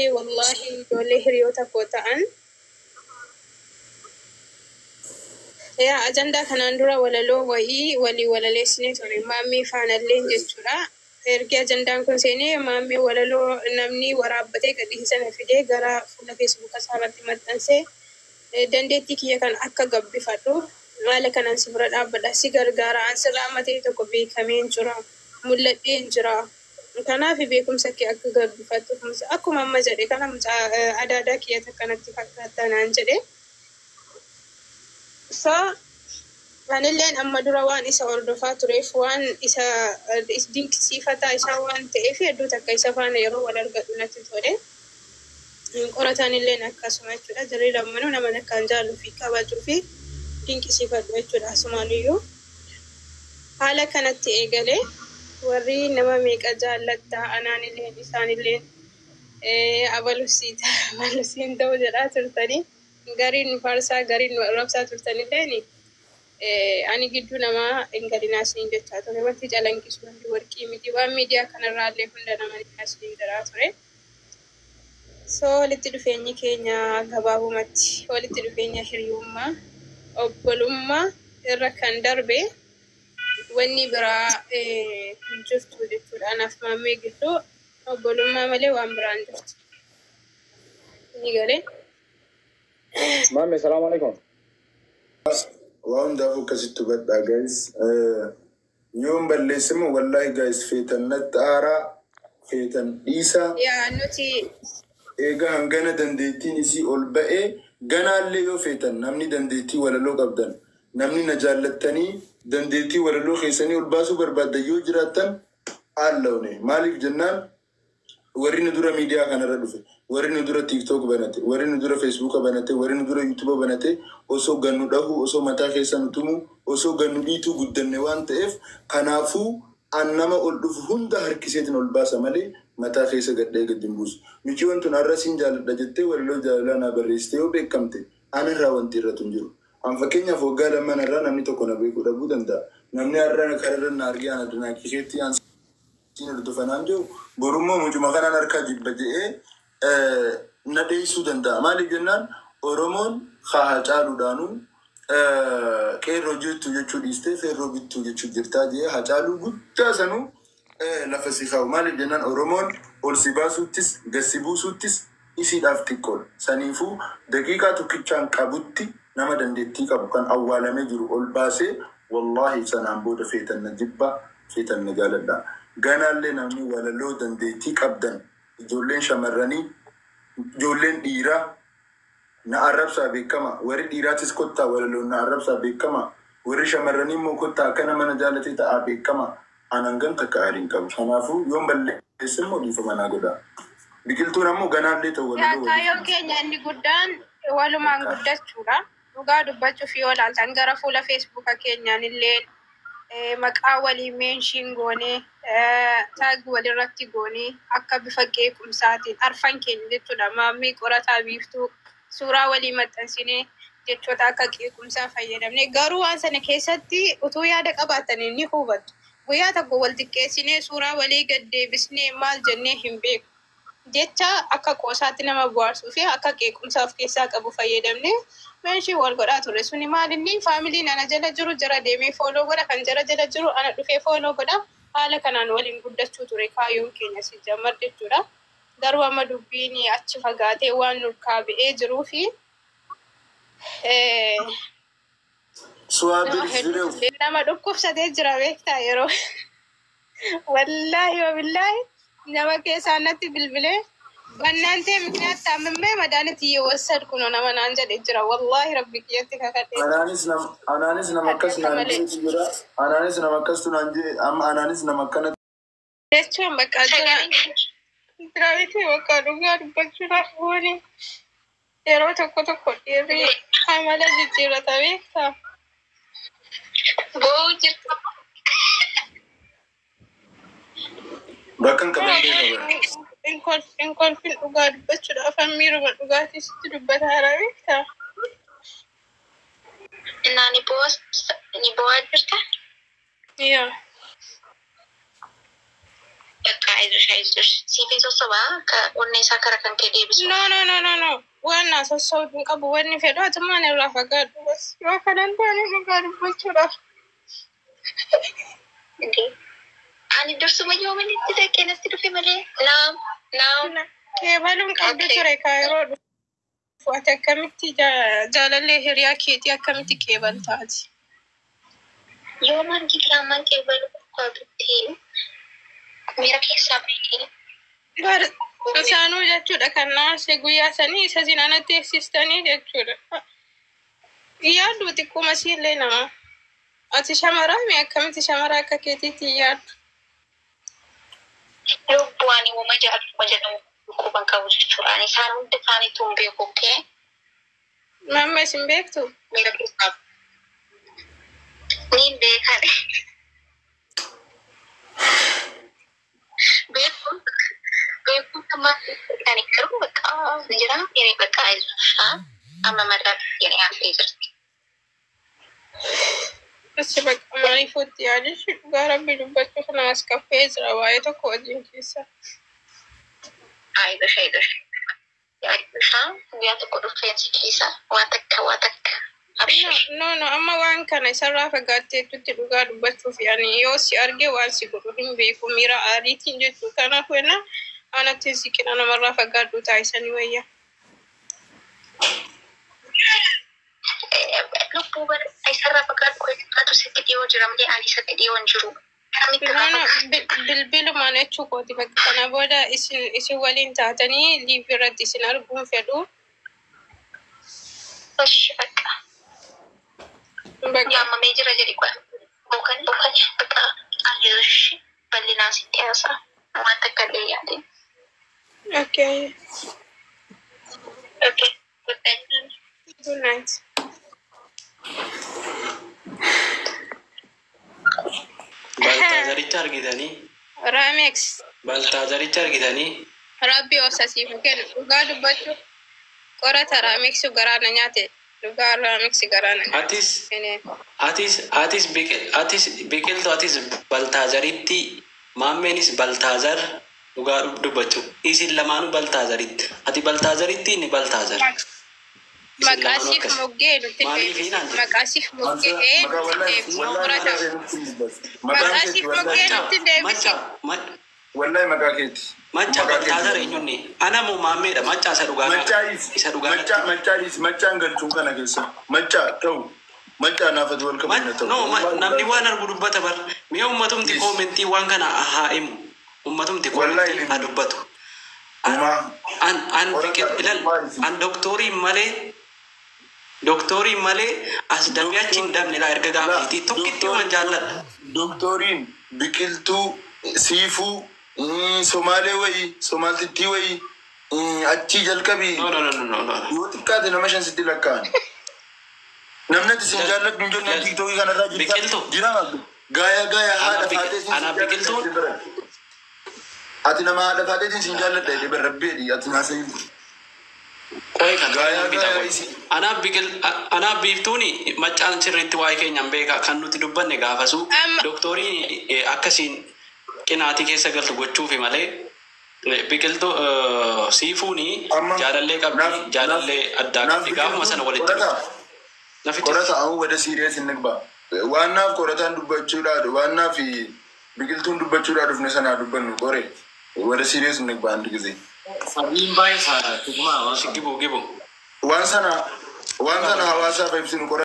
والله يولي هريوتا كوتان يا أجندا كناندورا ولا لو ولي ولا لسني توري مامي فانا لين جتشورا erga ajandaan kun seenee maamee walaloo namni waraabbatee gadhiisana fidee gara fuula feesbuuka isaarratti maxxansee dandeettii kiyya kan akka gabbifadhu haala kanaan si bira dhaabbadha si gargaara ansirraa matee tokko beekameen jira mul'adheen jira kanaaf beekumsa kee akka gabbifattu akkuma amma jedhe kana adaadaa kiyya takkanatti fakkaata naan jedhe so Anilleen amma dura waan isa hordofaa tureef waan isa dinqisiifataa isaa waan ta'eef hedduu takka isa faana yeroo wal argadhu natti tole. Qoratanilleen akkasuma jechuudha. Jarri lammanuu nama akkaan jaalluu fi kabajuu fi dinqisiifadhu jechuudha asumaaniyyuu. Haala kanatti eegalee warri nama meeqa jaallattaa anaanilleen isaanilleen abalusiin ta'uu jedhaa turtanii gariin faarsaa gariin rabsaa turtanilleen ani gidduu nama engadinaas ni jechaa ture wanti calanqisu wanti warqii miti waan miidiyaa kanarraa illee hunda nama ni jiraa ture. So walitti dhufeenyi keenya gabaabumatti walitti dhufeenya hiriyummaa obbolummaa irra kan darbe wanni biraa jirtu jechuudha. Anaaf maammee gidduu obbolummaa malee waan biraan jirtu. Ni galee. Maammee salaamu alaikum. Waan daafu akkasitti hubadhaa guys. Yoon balleessimu wallahi guys feetan natti aaraa feetan dhiisaa. Yaa nuti egaa hangana dandeettiin isii ol ba'ee ganaallee yoo feetan namni dandeettii walaloo qabdan namni na jaallattanii dandeettii walaloo keessanii ol baasuu barbaaddan yoo jiraattan haalawne maaliif jennaan warri nu dura miidiyaa kanarra dhufe warri nu dura TikTok banate warri nu dura Facebook banate warri nu dura YouTube banate osoo gannu dhahu osoo mataa keessa nu tumu osoo gannu dhiituu guddanne waan ta'eef kanaafuu an nama ol dhufu hunda harkiseetiin ol baasa malee mataa keessa gadhee gad hin buusu. Miki wanti arrasiin jaalladha jettee walaloo jaalalaa naa barreessitee yoo beekamte anarraa wanti irratti hin jiru. An fakkeenyaaf waggaa lammanarraa namni tokko na beekuu dhabuu danda'a. Namni har'a kararra na argee ana dunaa kiseetti siin hordofanaan jiru borummoo mucuma kanaan harkaa jibba jedhee na dheessuu danda'a. Maaliif jennaan Oromoon haa caaluudhaanuu qeerroo jirtu jechuu dhiistee feerroo bittuu jechuu jirtaa jedhee haa caaluu guddaa sanuu lafa si kaa'u. Maaliif jennaan Oromoon ol si baasuuttis gad si buusuuttis isiidhaaf xiqqoodha. Saniifuu daqiiqaa tokkichaan qabutti nama dandeettii qabu kan awwaalamee jiru ol baasee wallahi sanaan booda feetan na jibba feetan na jaaladha. Ganaallee namni walaloo dandeettii qabdan ijoolleen shamarranii ijoolleen dhiiraa na arrabsaa beekama warri dhiiraatis kottaa walaloo na arrabsaa beekama warri shamarranii immoo kottaa akkana mana jaalatee ta'aa beekama anan ganta kaariin qabu. Kanaafuu yoon balleesse immoo dhiifama naa godhaa. Biqiltuun ammoo ganaallee ta'u walaloo kaayoon keenya inni guddaan walumaan guddachuudha. Dhugaa dubbachuuf yoo ilaaltan gara fuula feesbuuka keenyaan illee maqaa walii meenshiin goonee taag walirratti goonee akka bifa qeequmsaatiin arfan keenya jechuudha. Maammii qorataa biiftuu suuraa walii maxxansinee jechoota akka qeequmsaa fayyadamne garuu waan sana keessatti utuu yaada qabaatanii ni hubattu. Guyyaa tokko wal xiqqeessinee suuraa walii gad deebisnee maal jennee hin beeku. Jecha akka qoosaatti nama bohaarsuu fi akka qeequmsaa of keessaa qabu fayyadamne menshii wal godhaa ture. Suni maalinni faamiliin ana jala jiru jara deemee fooloo godha kan jara jala jiru ana dhufee fooloo godha. Haala kanaan waliin guddachuu ture kaayyoon keenya si jammar jechuudha. Garuu amma dubbiin achi fagaatee waan nurkaa ba'ee jiruu fi nama dhukkubsatee jira beektaa yeroo wallahi wabillahi nama keessaa natti bilbilee በእናንተ ምክንያት ታምሜ መድኃኒት እየወሰድኩ ነው nama naan jedhe jira wallahi rabbi kiyyatti kakadhe anaanis namakkas tunaanje amma anaanis namakkana jechuun bakka jiraabiti bakka dhugaa dubbachuudhaaf goone yeroo tokko dhiirri amala jijjiirrata beektaa boo jirta bakkan qabannee in kolfin dhugaa dubbachuudhaaf miiruma dhugaatiisitti dubbata haaraa beektaa. Innaa ni bo'aa jirta? Yaa. በቃ አይዞሽ ሲፌቶ ሰባ ከኦኔ ሳከረ ከንከዴ ብስ ኖ ዋና ሰው ድንቀብ ወኒ ፌዷት ማን ያራፈጋዱ በስ ወከነንታኒ ንጋር በቹራ እንዴ አኒ ደርሱ መየው ምን ትደከነስ ትዱፍ መለ ናም ከበሉን ቀብ ትሬ ካይሮ ዋታ ከምቲ ጃለለ ህሪያ ኬቲ አከምቲ ከበልታት yoman kita manke balu kwabti mira kesa biki bar sanu jechuudha kana se guyyaa sanii isa zinanatti existanii jechuudha yaadu xiqquma siillee nama ati shamara mi akkamiti shamara akka keetiitti yaadu lubbuani wama jedhamu quban qabu jechuudha ani isaan hundi isaaniitu hin beeku kee mamma isin beektu mira kesa nin beekane beeku tamatti kan ikkaru baka jira ini baka aizu amma madar yani afi jirti Esse bakka maaliif yaadis gara bidubbachuu kana as kaffee jira waa'ee tokko wajjin keessa. Aizu guyyaa tokko dhufeensi keessa waa takka No, amma waan kana isarraa fagaatteetutti dhugaa dubbachuuf yaani yoo si arge waan si godhu hin beeku miira aariitiin jechuu kanaaf wenna anatti siqina namarraa fagaadhu taasisanii wayya. Lubbuu bara isarraa fagaadhu qoyyaatu sitti dhiyoo jira malee ani isatti dhiyoo hin jiru. Bilbilumaan jechuu kooti bakka kana booda isin waliin taatanii liiv irratti isin arguun fedhu. Yamma meejira jedhi kwa bukan baka alish balina sitiasa wanta kale yade Okay. Good night. Baltazaricha argitani Ramex Baltazaricha argitani Rabbi osasiif kennu dhugaa dubbachuu qorata Ramex garaana nyaate dhugaa Ramex garaana atis biqiltu atis Baltazaritti maammenis Baltazar dhugaa dubbachuu isin lamaanuu Baltazaritti ati Baltazaritti ni Baltazar Makasif moggee nuti makasif moggee makasif moggee nuti deebisi wallahi makaketi macha Baltazar enyonni ana mu maammeedha macha isa dhugaa macha galchuun kana keessa macha ta'u macha naafatu wal qabna ta'u no namni waan argu dubbata bar mi'a ummatumti commentii waan kana haa'imu ummatumti commentii ha dubbatu an doktorii malee as damyaachiin damni laa erga gaafiti tokkitti waan jaalladha doktoriin biqiltuu siifuu Somaalee wayi Somaaltitti wayi achi jalqabi no yoo xiqqaate nama shan sitti lakkaa'an namnatti sin jaalladhu hin jenne tiktokii kanarraa jira gaaya haadha faateetiin ana biqiltuun ati nama haadha faateetiin sin jaalladha jedhe barrabbeedhi ati naasayin qoy kan ana biiftuuni macaan sirriitti waa'ee keenyaan beekaa kan nuti dubbanne gaafasu doktorii akkasiin qinaatii keessa galtu gochuufi malee biqiltuu siifuuni jaalallee qabdi jaalallee addaa qabdi gaafuma sana walitti qorata ahu wada serious hin nigba waannaaf qorataan dubbachuudhaa waannaaf biqiltuun dubbachuudhaa dhufne sanaa dubbannu qore wada serious hin nigba andi gisee sabiin baay'ee saadha tuguma waan gibu waan sana hawaasaaf ibsinu qora